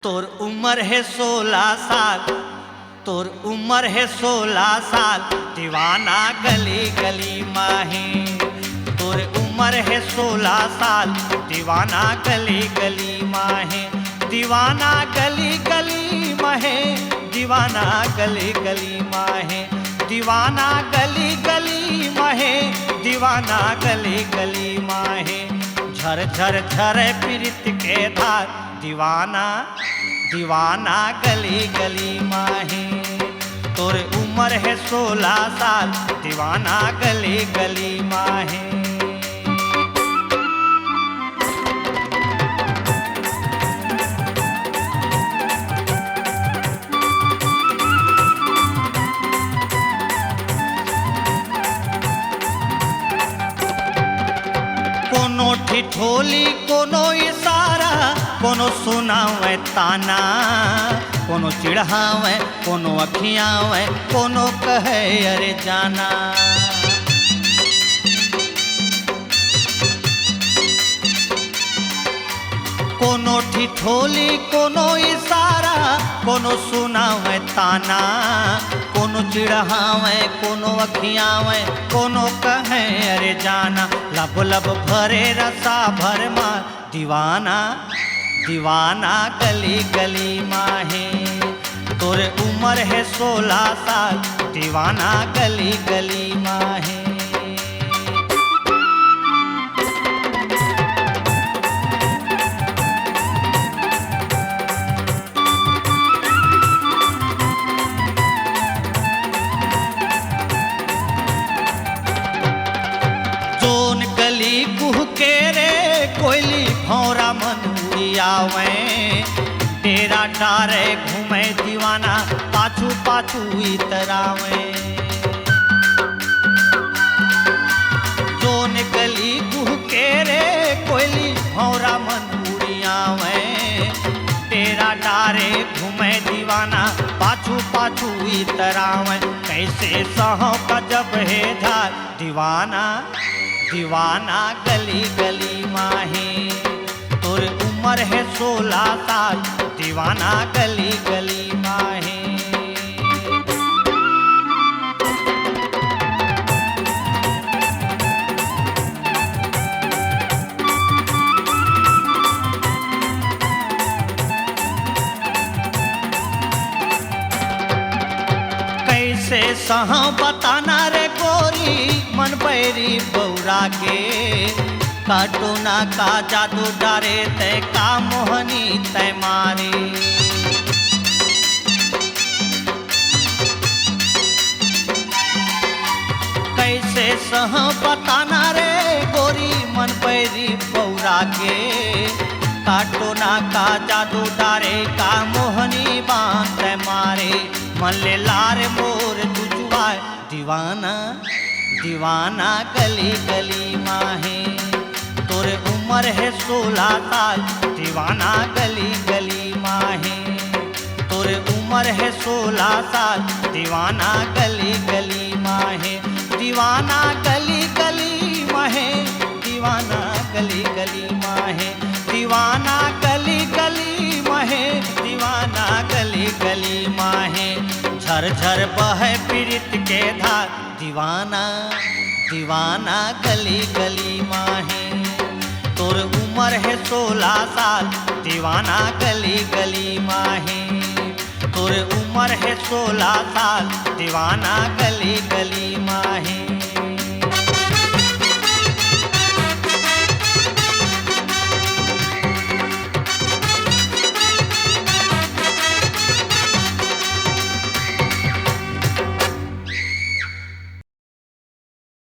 तोर उम्र है 16 साल, तोर उम्र है 16 साल, दीवाना गली गली माहे। तोर उम्र है 16 साल, दीवाना गली गली माहे। दीवाना गली गली माहे, दीवाना गली गली माहे। दीवाना गली गली माहे, दीवाना गली गली माहे। झर झर झरे प्रीत के धार, दीवाना दीवाना गली गली माहे। तोरे उम्र है 16 साल, दीवाना गली गली माहे। कोनो ठिठोली कोनो इशारा, कोनो सुनावे ताना, कोनो चिढ़ावे कोनो अखियावे, कोनो कहे अरे जाना। कोनो ठिठोली कोनो इशारा, कोनो सुनावे ताना, कोनो चिढ़ावे कोनो अखियावे, कोनो कहे अरे जाना। लब लब भरे रसा भर मार, दीवाना दीवाना गली गली माहे। तोरे उम्र है 16 साल, दीवाना गली गली माहे। जोन गली कुह के रे कोयली भौरा मन आवे। तेरा डारे घूमे दीवाना, पाछू पाछू इतरावे। जोन गली कुह के रे कोयली भौरा मन आवे। तेरा डारे घूमे दीवाना, पाछू पाछू इतरावे। कैसे सहो गजब है धार, दीवाना दीवाना गली गली माहे। तोर उम्र है 16 साल, दीवाना गली गली माहे। कैसे सहा बताना रे गोरी, मन पैरी बौरा के। काटो ना का जादू डारे, तय का मोहनी तय मारे। कैसे सह बताना रे गोरी, मन पैरी बौरा के। काटो ना का जादू डारे, का मोहनी बांध तय मारे। मन ले लार मोर जुजुआए, दीवाना दीवाना गली गली माहे। तोरे उम्र है 16 साल, दीवाना गली गली माहे। तोरे उम्र है 16 साल, दीवाना गली गली माहे। दीवाना गली गली माहे, दीवाना गली गली माहे। दीवाना गली गली माहे, दीवाना गली गली माहे। झर झर बहे प्रीत के धार, दीवाना दीवाना गली गली माहे। तोर उम्र है 16 साल, दीवाना गली गली माहे। तोर उम्र है 16 साल, दीवाना गली गली माहे।